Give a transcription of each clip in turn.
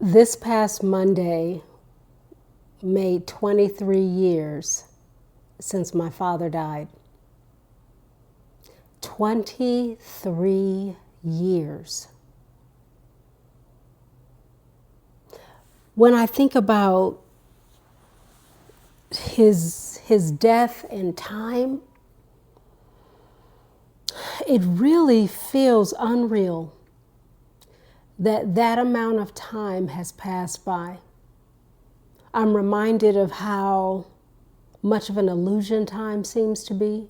This past Monday made 23 years since my father died. 23 years. When I think about his death and time, it really feels unreal that that amount of time has passed by. I'm reminded of how much of an illusion time seems to be,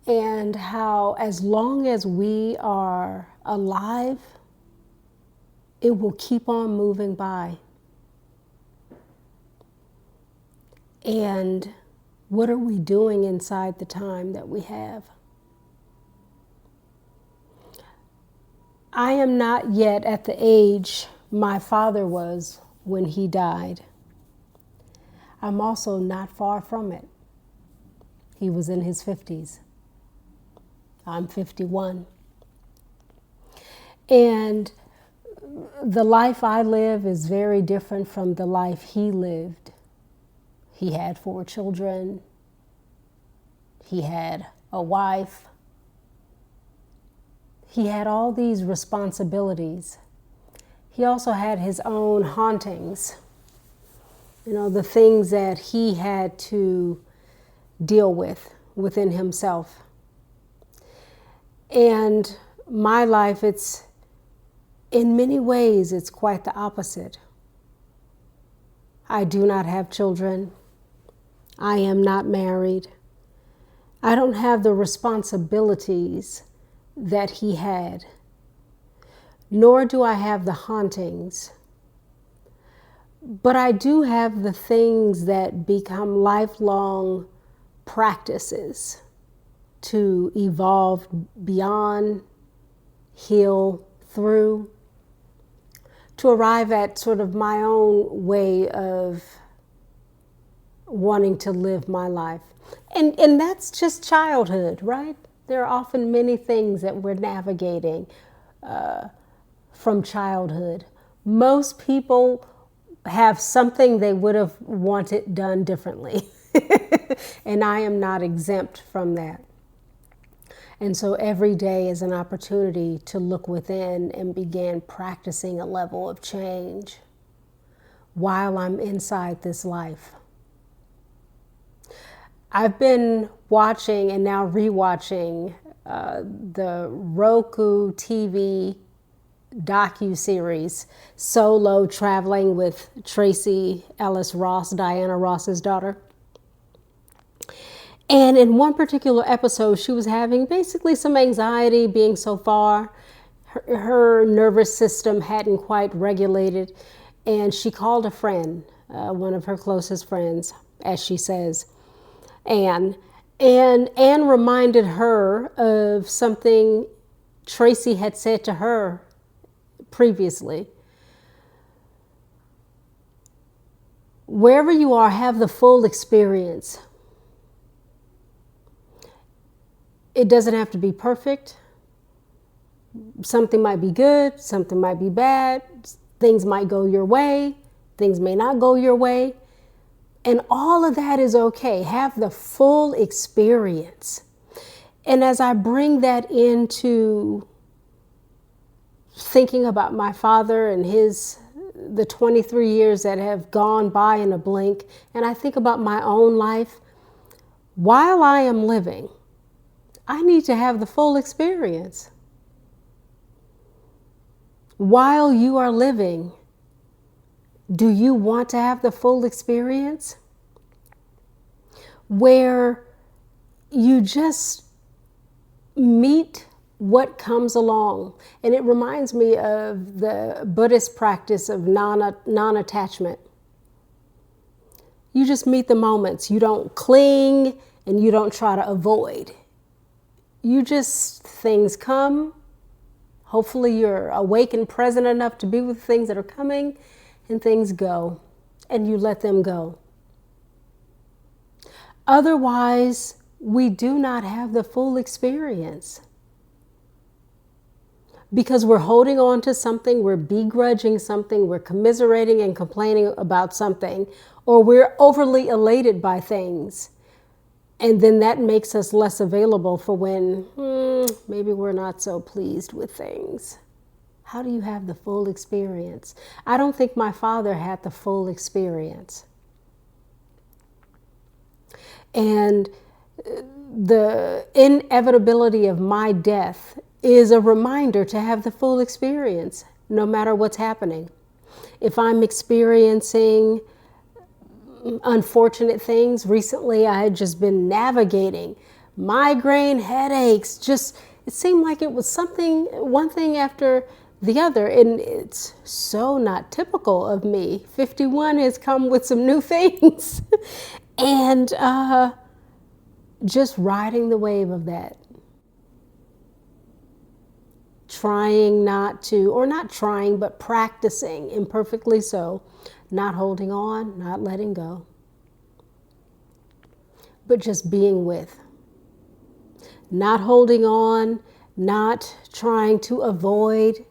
and how as long as we are alive, it will keep on moving by. And what are we doing inside the time that we have? I am not yet at the age my father was when he died. I'm also not far from it. He was in his 50s. I'm 51. And the life I live is very different from the life he lived. He had 4 children. He had a wife. He had all these responsibilities. He also had his own hauntings, the things that he had to deal with within himself. And my life, in many ways, it's quite the opposite. I do not have children. I am not married. I don't have the responsibilities that he had, nor do I have the hauntings. But I do have the things that become lifelong practices to evolve beyond, heal through, to arrive at sort of my own way of wanting to live my life. And that's just childhood, right? There are often many things that we're navigating from childhood. Most people have something they would have wanted done differently. And I am not exempt from that. And so every day is an opportunity to look within and begin practicing a level of change while I'm inside this life. I've been watching and now rewatching the Roku TV docu-series Solo Traveling with Tracy Ellis Ross, Diana Ross's daughter. And in one particular episode, she was having basically some anxiety being so far. Her nervous system hadn't quite regulated. And she called a friend, one of her closest friends, as she says, Anne. And Anne reminded her of something Tracy had said to her previously. Wherever you are, have the full experience. It doesn't have to be perfect. Something might be good, something might be bad. Things might go your way, things may not go your way. And all of that is okay. Have the full experience. And as I bring that into thinking about my father and the 23 years that have gone by in a blink, and I think about my own life, while I am living, I need to have the full experience. While you are living, do you want to have the full experience? Where you just meet what comes along. And it reminds me of the Buddhist practice of non-attachment. You just meet the moments. You don't cling and you don't try to avoid. Things come. Hopefully you're awake and present enough to be with things that are coming, and things go, and you let them go. Otherwise, we do not have the full experience. because we're holding on to something, we're begrudging something, we're commiserating and complaining about something, or we're overly elated by things. And then that makes us less available for when maybe we're not so pleased with things. How do you have the full experience? I don't think my father had the full experience. And the inevitability of my death is a reminder to have the full experience, no matter what's happening. If I'm experiencing unfortunate things, recently I had just been navigating migraine, headaches, it seemed like it was one thing after the other, and it's so not typical of me. 51 has come with some new things. And just riding the wave of that. Trying not to, or not trying, but practicing, imperfectly so, not holding on, not letting go, but just being with. Not holding on, not trying to avoid,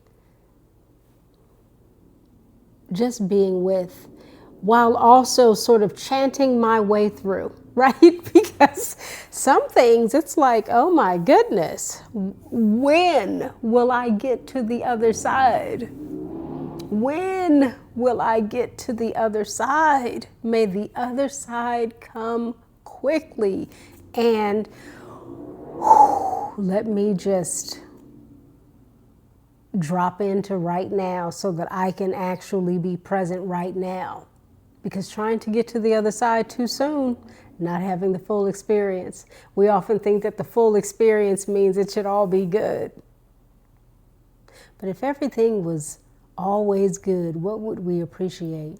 just being with, while also sort of chanting my way through, right? Because some things, it's like, oh my goodness, when will I get to the other side? When will I get to the other side? May the other side come quickly. And let me just drop into right now so that I can actually be present right now. Because trying to get to the other side too soon, not having the full experience. We often think that the full experience means it should all be good. But if everything was always good, what would we appreciate?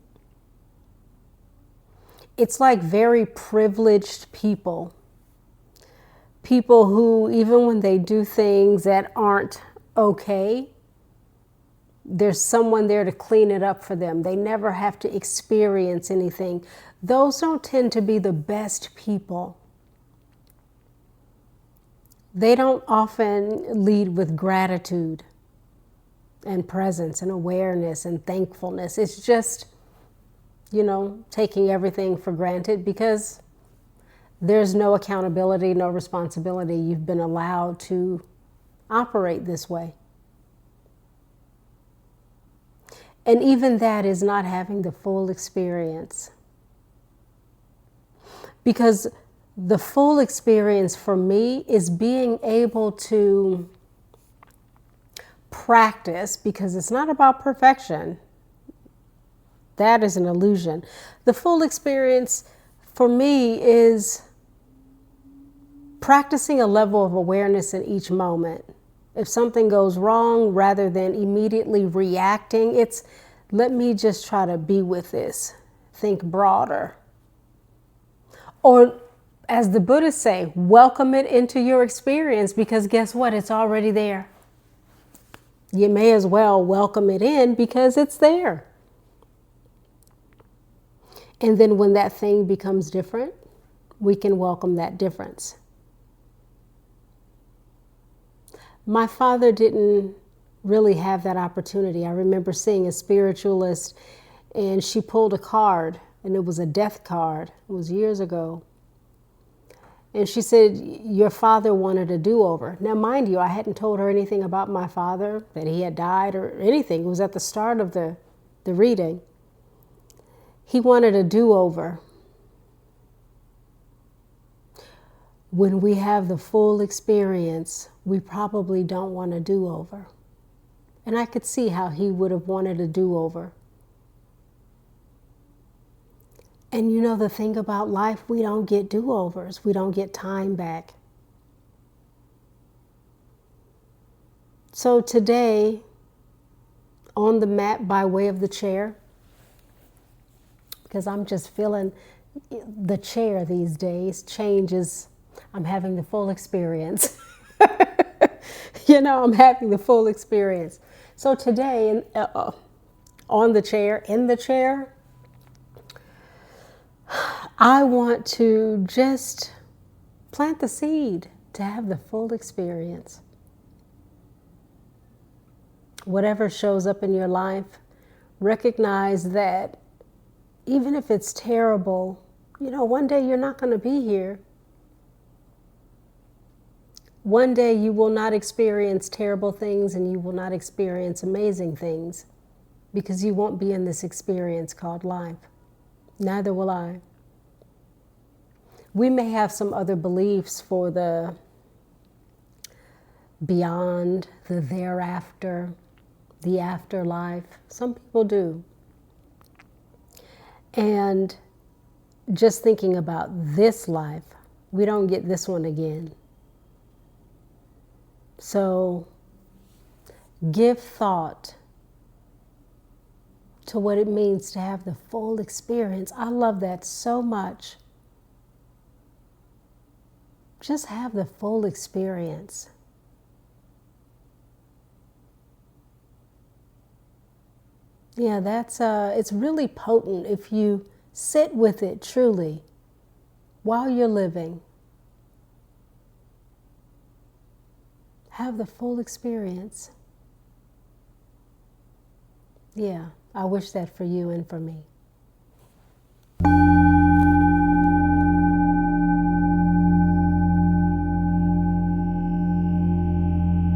It's like very privileged people. People who, even when they do things that aren't okay, there's someone there to clean it up for them. They never have to experience anything. Those don't tend to be the best people. They don't often lead with gratitude and presence and awareness and thankfulness. It's just, taking everything for granted because there's no accountability, no responsibility. You've been allowed to operate this way. And even that is not having the full experience. Because the full experience for me is being able to practice, because it's not about perfection. That is an illusion. The full experience for me is practicing a level of awareness in each moment. If something goes wrong, rather than immediately reacting, it's let me just try to be with this. Think broader. Or as the Buddhists say, welcome it into your experience, because guess what? It's already there. You may as well welcome it in because it's there. And then when that thing becomes different, we can welcome that difference. My father didn't really have that opportunity. I remember seeing a spiritualist and she pulled a card and it was a death card. It was years ago. And she said, your father wanted a do-over. Now, mind you, I hadn't told her anything about my father, that he had died or anything. It was at the start of the reading. He wanted a do-over. When we have the full experience, we probably don't want a do-over. And I could see how he would have wanted a do-over. And the thing about life, we don't get do-overs. We don't get time back. So today, on the mat by way of the chair, because I'm just feeling the chair these days changes. I'm having the full experience. I'm having the full experience. So today, on the chair, in the chair, I want to just plant the seed to have the full experience. whatever shows up in your life, recognize that even if it's terrible, one day you're not going to be here. One day you will not experience terrible things and you will not experience amazing things because you won't be in this experience called life. Neither will I. We may have some other beliefs for the beyond, the thereafter, the afterlife. Some people do. And just thinking about this life, we don't get this one again. So give thought to what it means to have the full experience. I love that so much. Just have the full experience. Yeah, it's really potent if you sit with it truly while you're living. Have the full experience. Yeah, I wish that for you and for me.